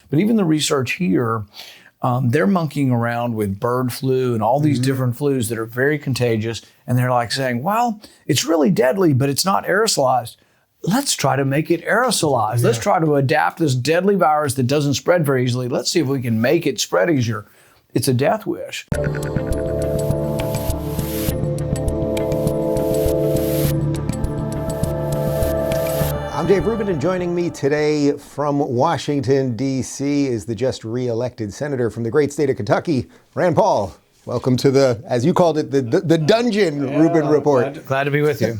But even the research here, they're monkeying around with bird flu and all these different flus that are very contagious. And they're like saying, well, it's really deadly, but it's not aerosolized. Let's try to make it aerosolized. Let's try to adapt this deadly virus that doesn't spread very easily. Let's see if we can make it spread easier. It's a death wish. I'm Dave Rubin, and joining me today from Washington, D.C. is the just re-elected senator from the great state of Kentucky, Rand Paul. Welcome to the, as you called it, the dungeon Rubin Report. Glad to be with you.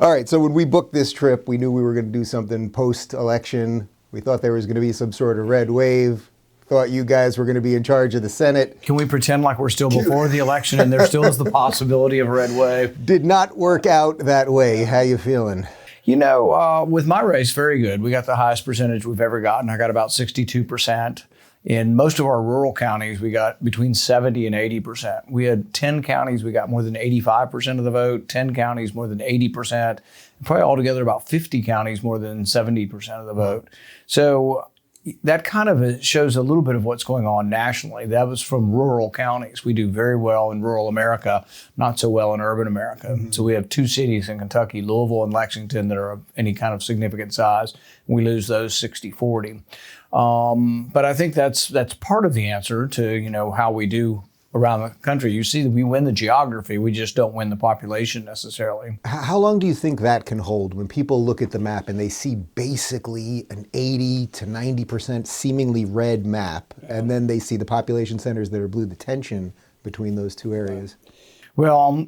All right, so when we booked this trip, we knew we were going to do something post-election. We thought there was going to be some sort of red wave. Thought you guys were going to be in charge of the Senate. Can we pretend like we're still before the election and there still is the possibility of a red wave? Did not work out that way. How you feeling? You know, with my race, very good. We got the highest percentage we've ever gotten. I got about 62%. In most of our rural counties, we got between 70 and 80%. We had 10 counties, we got more than 85% of the vote, 10 counties, more than 80%, probably altogether about 50 counties, more than 70% of the vote. So that kind of shows a little bit of what's going on nationally. That was from rural counties. We do very well in rural America, not so well in urban America. So we have two cities in Kentucky, Louisville and Lexington, that are of any kind of significant size. We lose those 60-40. But I think that's part of the answer to, you know, how we do around the country. You see that we win the geography, we just don't win the population necessarily. How long do you think that can hold when people look at the map and they see basically an 80 to 90% seemingly red map, and then they see the population centers that are blue, the tension between those two areas? Well,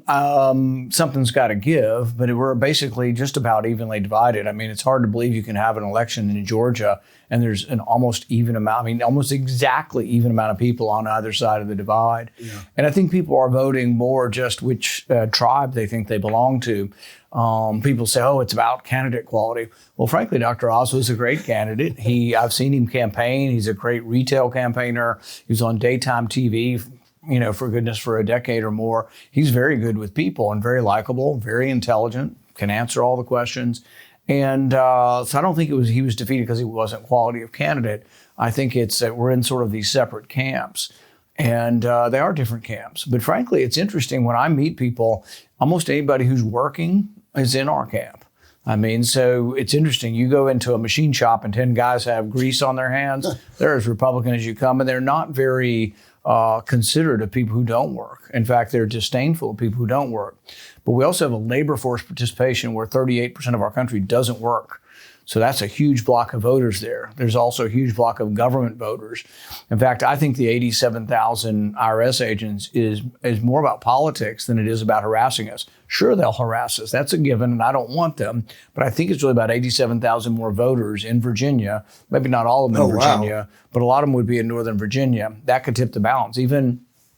something's got to give, but we're basically just about evenly divided. I mean, it's hard to believe you can have an election in Georgia and there's an almost even amount, I mean, almost exactly even amount of people on either side of the divide. Yeah. And I think people are voting more just which tribe they think they belong to. People say, oh, it's about candidate quality. Well, frankly, Dr. Oz was a great candidate. I've seen him campaign. He's a great retail campaigner. He was on daytime TV, you know, for goodness, for a decade or more. He's very good with people and very likable, very intelligent, can answer all the questions. And so I don't think he was defeated because he wasn't quality of candidate. I think it's that we're in sort of these separate camps. And they are different camps. But frankly, it's interesting when I meet people, almost anybody who's working is in our camp. I mean, so it's interesting. You go into a machine shop and 10 guys have grease on their hands. They're as Republican as you come, and they're not very considerate of people who don't work. In fact, they're disdainful of people who don't work. But we also have a labor force participation where 38% of our country doesn't work. So that's a huge block of voters there. There's also a huge block of government voters. In fact, I think the 87,000 IRS agents is more about politics than it is about harassing us. Sure, they'll harass us. That's a given, and I don't want them. But I think it's really about 87,000 more voters in Virginia. Maybe not all of them in Virginia, but a lot of them would be in Northern Virginia. That could tip the balance.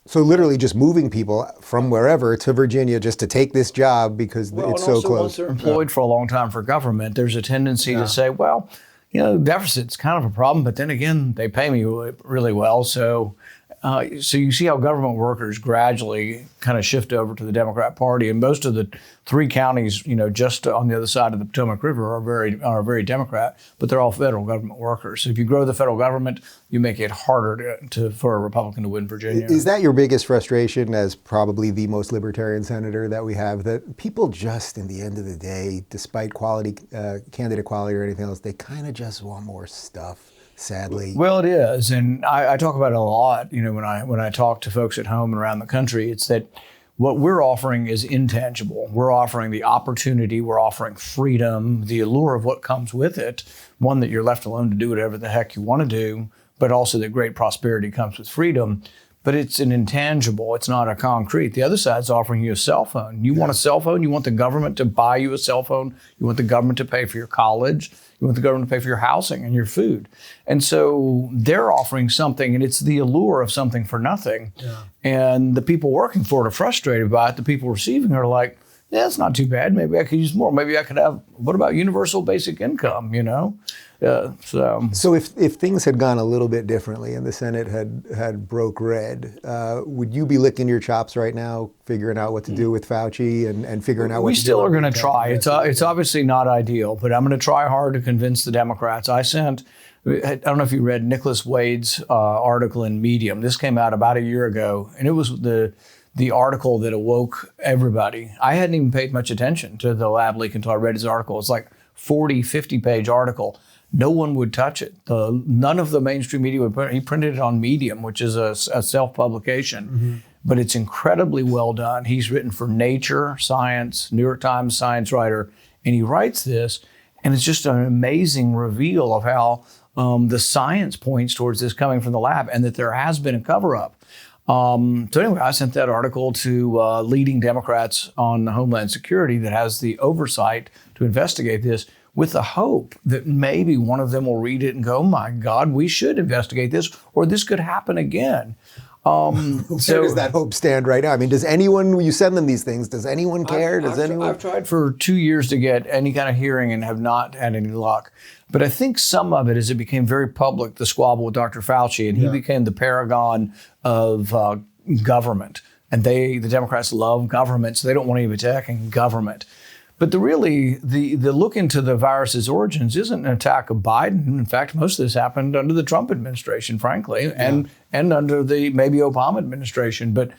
So literally just moving people from wherever to Virginia just to take this job because it's so close. Once they're employed for a long time for government, there's a tendency to say, well, you know, deficit's kind of a problem, but then again, they pay me really well. So you see how government workers gradually kind of shift over to the Democrat Party, and most of the three counties, you know, just on the other side of the Potomac River are very Democrat, but they're all federal government workers. So if you grow the federal government, you make it harder for a Republican to win Virginia. Is that your biggest frustration as probably the most libertarian senator that we have, that people just, in the end of the day, despite quality, candidate quality or anything else, they kind of just want more stuff? Sadly. Well, it is. And I talk about it a lot, you know, when I talk to folks at home and around the country. It's that what we're offering is intangible. We're offering the opportunity, we're offering freedom, the allure of what comes with it, one that you're left alone to do whatever the heck you want to do, but also that great prosperity comes with freedom. But it's an intangible, it's not a concrete. The other side's offering you a cell phone. You want a cell phone, you want the government to buy you a cell phone, you want the government to pay for your college, you want the government to pay for your housing and your food. And so they're offering something, and it's the allure of something for nothing. Yeah. And the people working for it are frustrated by it. The people receiving are like, yeah, it's not too bad. Maybe I could use more. Maybe I could have, what about universal basic income, you know? So if things had gone a little bit differently and the Senate had broke red, would you be licking your chops right now, figuring out what to do with Fauci and figuring out what to do? We still are going to try. It's obviously not ideal, but I'm going to try hard to convince the Democrats. I sent I don't know if you read Nicholas Wade's article in Medium. This came out about a year ago, and it was the article that awoke everybody. I hadn't even paid much attention to the lab leak until I read his article. It's like 40, 50-page article. No one would touch it. None of the mainstream media would put it. He printed it on Medium, which is a self-publication. But it's incredibly well done. He's written for Nature, Science, New York Times science writer, and he writes this, and it's just an amazing reveal of how the science points towards this coming from the lab and that there has been a cover-up. So anyway, I sent that article to leading Democrats on Homeland Security that has the oversight to investigate this, with the hope that maybe one of them will read it and go, oh my God, we should investigate this, or this could happen again. Where does that hope stand right now? I mean, does anyone, when you send them these things, does anyone care? I've tried for 2 years to get any kind of hearing and have not had any luck. But I think some of it is it became very public, the squabble with Dr. Fauci, and he became the paragon of government. And the Democrats love government, so they don't want to be attacking government. But the look into the virus's origins isn't an attack of Biden. In fact, most of this happened under the Trump administration, frankly, and under the maybe Obama administration. But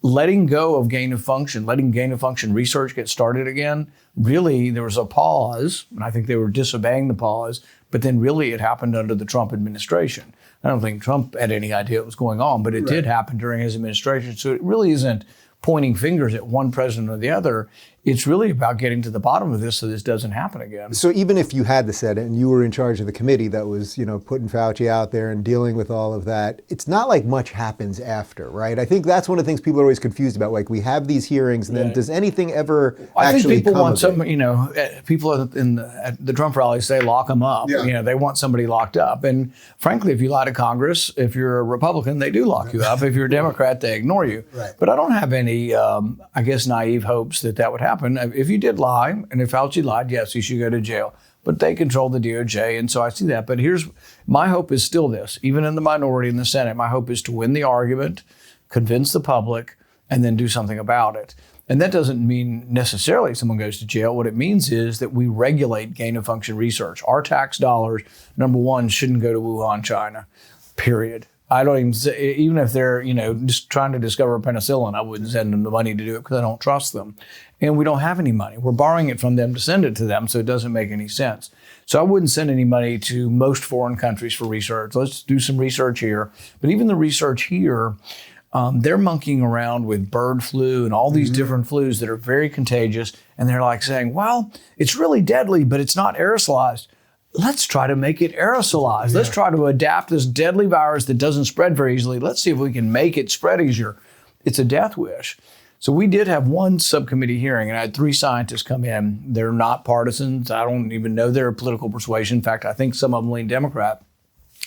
letting go of gain of function, letting gain of function research get started again, really there was a pause, and I think they were disobeying the pause, but then really it happened under the Trump administration. I don't think Trump had any idea what was going on, but it did happen during his administration. So it really isn't pointing fingers at one president or the other. It's really about getting to the bottom of this so this doesn't happen again. So even if you had the Senate and you were in charge of the committee that was, putting Fauci out there and dealing with all of that, it's not like much happens after, right? I think that's one of the things people are always confused about. Like, we have these hearings, and then does anything ever I actually think people come want of some, it? people at the Trump rallies say lock them up. Yeah. They want somebody locked up. And frankly, if you lie to Congress, if you're a Republican, they do lock you up. If you're a Democrat, they ignore you. Right. But I don't have any, naive hopes that would happen. If you did lie, and if Fauci lied, yes, he should go to jail. But they control the DOJ, and so I see that. But my hope is still this, even in the minority in the Senate, my hope is to win the argument, convince the public, and then do something about it. And that doesn't mean necessarily someone goes to jail. What it means is that we regulate gain-of-function research. Our tax dollars, number one, shouldn't go to Wuhan, China, period. I don't even say, even if they're, just trying to discover penicillin, I wouldn't send them the money to do it because I don't trust them. And we don't have any money. We're borrowing it from them to send it to them, so it doesn't make any sense. So I wouldn't send any money to most foreign countries for research. Let's do some research here. But even the research here, they're monkeying around with bird flu and all these different flus that are very contagious. And they're like saying, well, it's really deadly, but it's not aerosolized. Let's try to make it aerosolized. Let's try to adapt this deadly virus that doesn't spread very easily. Let's see if we can make it spread easier. It's a death wish. So we did have one subcommittee hearing, and I had 3 scientists come in. They're not partisans. I don't even know their political persuasion. In fact, I think some of them lean Democrat.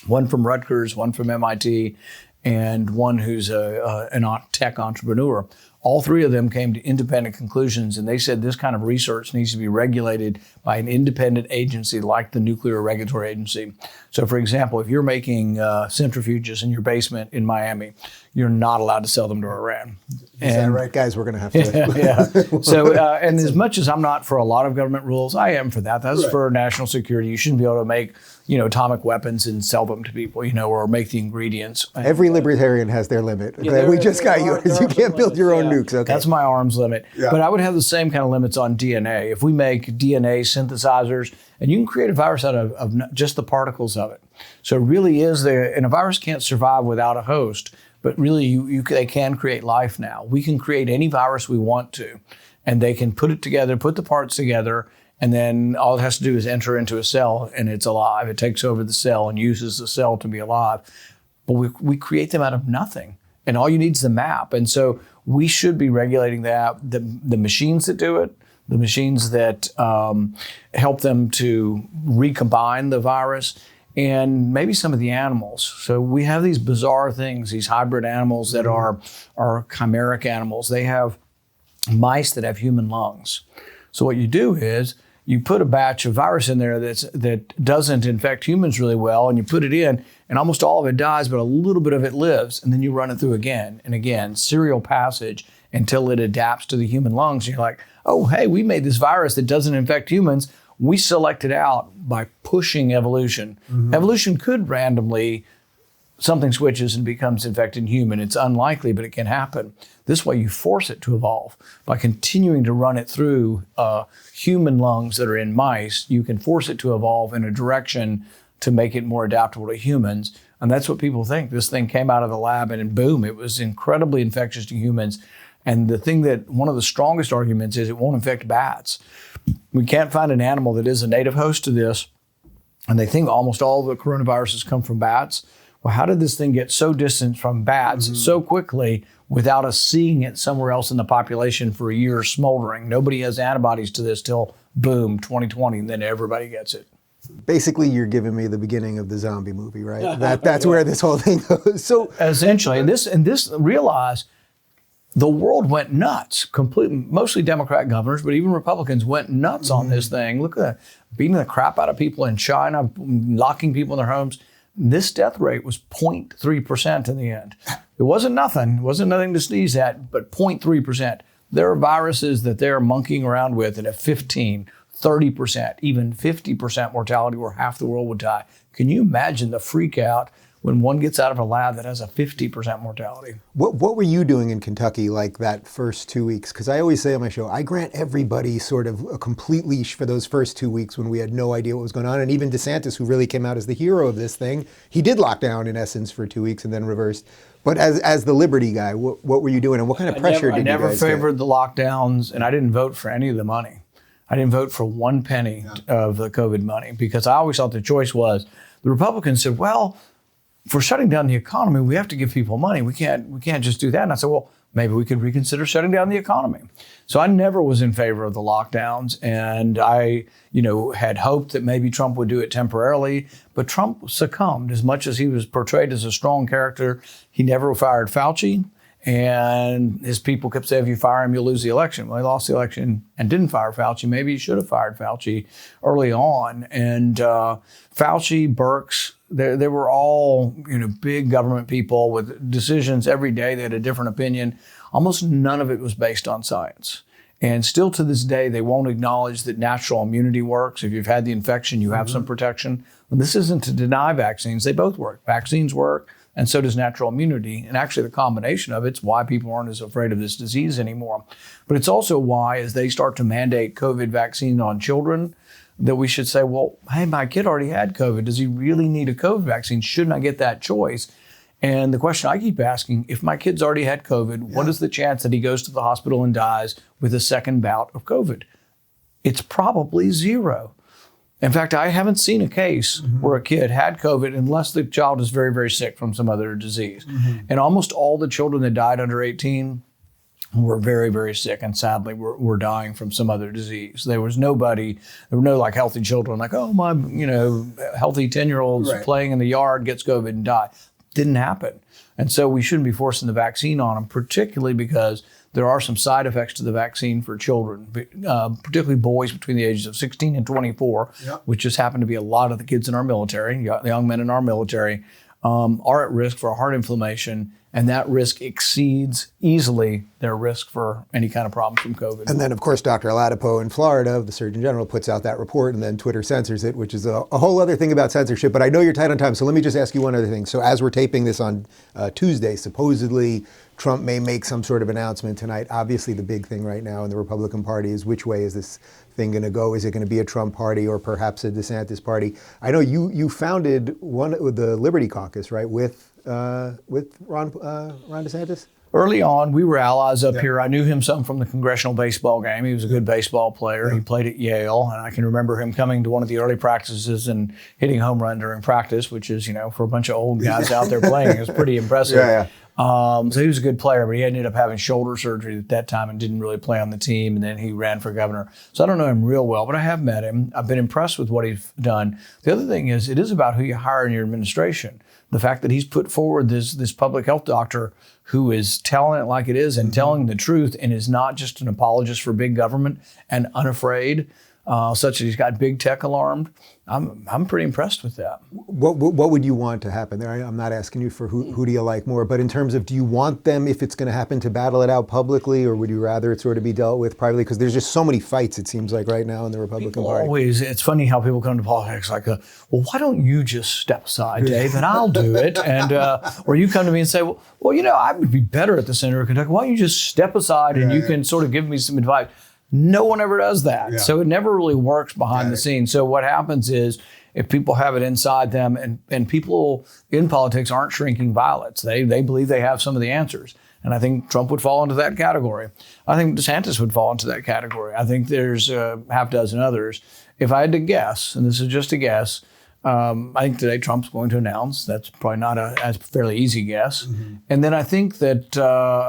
One from Rutgers, one from MIT, and one who's a tech entrepreneur. All 3 of them came to independent conclusions, and they said this kind of research needs to be regulated by an independent agency like the Nuclear Regulatory Agency. So, for example, if you're making centrifuges in your basement in Miami, you're not allowed to sell them to Iran. Is that right, guys? We're going to have to. Yeah. So, and as much as I'm not for a lot of government rules, I am for that. That's for national security. You shouldn't be able to make, atomic weapons and sell them to people, or make the ingredients. Every libertarian has their limit. We just got yours. You can't build your own nukes. Okay. That's my arms limit. Yeah. But I would have the same kind of limits on DNA. If we make DNA synthesizers, and you can create a virus out of just the particles of it. So it really is and a virus can't survive without a host, but really they can create life now. We can create any virus we want to, and they can put it together, put the parts together, and then all it has to do is enter into a cell and it's alive. It takes over the cell and uses the cell to be alive. But we create them out of nothing. And all you need is the map. And so we should be regulating that, the machines that do it, the machines that help them to recombine the virus, and maybe some of the animals. So we have these bizarre things, these hybrid animals that are chimeric animals. They have mice that have human lungs. So what you do is you put a batch of virus in there that doesn't infect humans really well, and you put it in, and almost all of it dies, but a little bit of it lives, and then you run it through again and again, serial passage until it adapts to the human lungs. And you're like, oh, hey, we made this virus that doesn't infect humans. we selected out by pushing evolution. Evolution could randomly, something switches and becomes infected human. It's unlikely, but it can happen. This way you force it to evolve. By continuing to run it through human lungs that are in mice, you can force it to evolve in a direction to make it more adaptable to humans. And that's what people think. This thing came out of the lab and boom, it was incredibly infectious to humans. And the thing that one of the strongest arguments is it won't infect bats. We can't find an animal that is a native host to this. And they think almost all the coronaviruses come from bats. Well, how did this thing get so distant from bats so quickly without us seeing it somewhere else in the population for a year smoldering? Nobody has antibodies to this till boom, 2020, and then everybody gets it. Basically, you're giving me the beginning of the zombie movie, right? That's where this whole thing goes. So essentially, and realize the world went nuts. Completely, mostly Democrat governors, but even Republicans went nuts on this thing. Look at that, beating the crap out of people in China, locking people in their homes. This death rate was 0.3% in the end. It wasn't nothing. It wasn't nothing to sneeze at, but 0.3%. There are viruses that they're monkeying around with that have 15, 30%, even 50% mortality where half the world would die. Can you imagine the freak out when one gets out of a lab that has a 50% mortality? What were you doing in Kentucky like that first 2 weeks? Because I always say on my show, I grant everybody sort of a complete leash for those first 2 weeks when we had no idea what was going on. And even DeSantis, who really came out as the hero of this thing, he did lock down in essence for 2 weeks and then reversed. But as the Liberty guy, what were you doing and what kind of pressure did you guys get? I never favored the lockdowns, and I didn't vote for any of the money. I didn't vote for one penny of the COVID money because I always thought the choice was, the Republicans said, well, for shutting down the economy, we have to give people money. We can't just do that. And I said, well, maybe we could reconsider shutting down the economy. So I never was in favor of the lockdowns. And I, had hoped that maybe Trump would do it temporarily. But Trump succumbed. As much as he was portrayed as a strong character, he never fired Fauci. And his people kept saying, if you fire him, you'll lose the election. Well, he lost the election and didn't fire Fauci. Maybe he should have fired Fauci early on. And Fauci, Birx, they were all, big government people with decisions every day. They had a different opinion. Almost none of it was based on science. And still to this day, they won't acknowledge that natural immunity works. If you've had the infection, you have some protection. And this isn't to deny vaccines. They both work. Vaccines work. And so does natural immunity. And actually the combination of it's why people aren't as afraid of this disease anymore. But it's also why, as they start to mandate COVID vaccine on children, that we should say, well, hey, my kid already had COVID. Does he really need a COVID vaccine? Shouldn't I get that choice? And the question I keep asking, if my kid's already had COVID, what is the chance that he goes to the hospital and dies with a second bout of COVID? It's probably zero. In fact, I haven't seen a case where a kid had COVID unless the child is very, very sick from some other disease. And almost all the children that died under 18 were very, very sick and sadly were dying from some other disease. There were no like healthy children like, oh, my, healthy 10-year-olds playing in the yard gets COVID and die. Didn't happen. And so we shouldn't be forcing the vaccine on them, particularly because there are some side effects to the vaccine for children, particularly boys between the ages of 16 and 24, which just happen to be a lot of the kids in our military, the young men in our military, are at risk for heart inflammation. And that risk exceeds easily their risk for any kind of problem from COVID. And then, of course, Dr. Latipo in Florida, the Surgeon General, puts out that report, and then Twitter censors it, which is a whole other thing about censorship. But I know you're tight on time, so let me just ask you one other thing. So as we're taping this on Tuesday, supposedly Trump may make some sort of announcement tonight. Obviously, the big thing right now in the Republican Party is which way is this thing going to go? Is it going to be a Trump party or perhaps a DeSantis party? I know you founded the Liberty Caucus, right, with Ron DeSantis? Early on, we were allies up here. I knew him some from the congressional baseball game. He was a good baseball player. He played at Yale, and I can remember him coming to one of the early practices and hitting home run during practice, which is, for a bunch of old guys out there playing, is pretty impressive. So he was a good player, but he ended up having shoulder surgery at that time and didn't really play on the team, and then he ran for governor. So I don't know him real well, but I have met him. I've been impressed with what he's done. The other thing is, it is about who you hire in your administration. The fact that he's put forward this public health doctor who is telling it like it is and telling the truth and is not just an apologist for big government and unafraid. such that he's got big tech alarmed. I'm pretty impressed with that. What would you want to happen there? I'm not asking you for who do you like more, but in terms of, do you want them, if it's going to happen, to battle it out publicly, or would you rather it sort of be dealt with privately? Because there's just so many fights, it seems like, right now in the Republican Party. Always, it's funny how people come to politics like, well, why don't you just step aside, Dave, and I'll do it? And or you come to me and say, well, I would be better at the Senator of Kentucky. Why don't you just step aside and you can sort of give me some advice? No one ever does that. Yeah. So it never really works behind the scenes. So what happens is, if people have it inside them, and people in politics aren't shrinking violets, they believe they have some of the answers. And I think Trump would fall into that category. I think DeSantis would fall into that category. I think there's a half dozen others. If I had to guess, and this is just a guess, I think today Trump's going to announce. That's probably not a fairly easy guess. Mm-hmm. And then I think that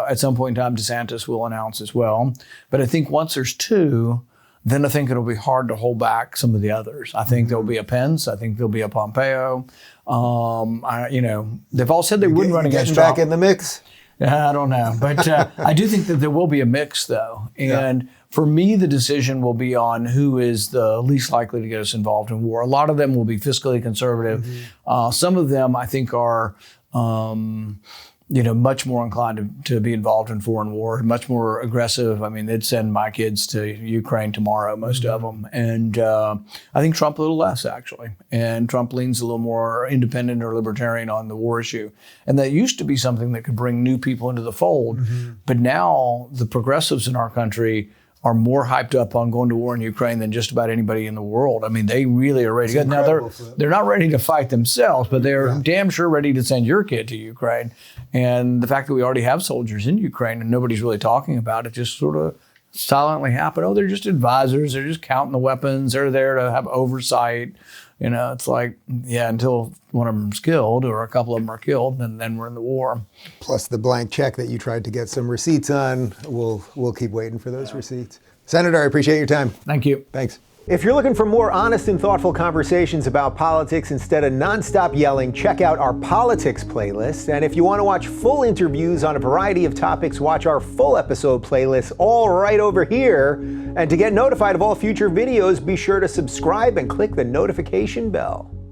at some point in time, DeSantis will announce as well. But I think once there's two, then I think it'll be hard to hold back some of the others. I think there'll be a Pence. I think there'll be a Pompeo. They've all said they wouldn't run against Trump. Back in the mix? I don't know. But I do think that there will be a mix, though. And for me, the decision will be on who is the least likely to get us involved in war. A lot of them will be fiscally conservative. Mm-hmm. Some of them, I think, are much more inclined to be involved in foreign war, much more aggressive. I mean, they'd send my kids to Ukraine tomorrow, most of them. And I think Trump a little less, actually. And Trump leans a little more independent or libertarian on the war issue. And that used to be something that could bring new people into the fold. Mm-hmm. But now the progressives in our country are more hyped up on going to war in Ukraine than just about anybody in the world. I mean, they really are ready to go. Now, they're not ready to fight themselves, but they're damn sure ready to send your kid to Ukraine. And the fact that we already have soldiers in Ukraine and nobody's really talking about it just sort of silently happened. Oh, they're just advisors. They're just counting the weapons. They're there to have oversight. It's like, until one of them's killed or a couple of them are killed, then we're in the war. Plus the blank check that you tried to get some receipts on. We'll keep waiting for those receipts. Senator, I appreciate your time. Thank you. Thanks. If you're looking for more honest and thoughtful conversations about politics instead of nonstop yelling, check out our politics playlist. And if you want to watch full interviews on a variety of topics, watch our full episode playlist, all right over here. And to get notified of all future videos, be sure to subscribe and click the notification bell.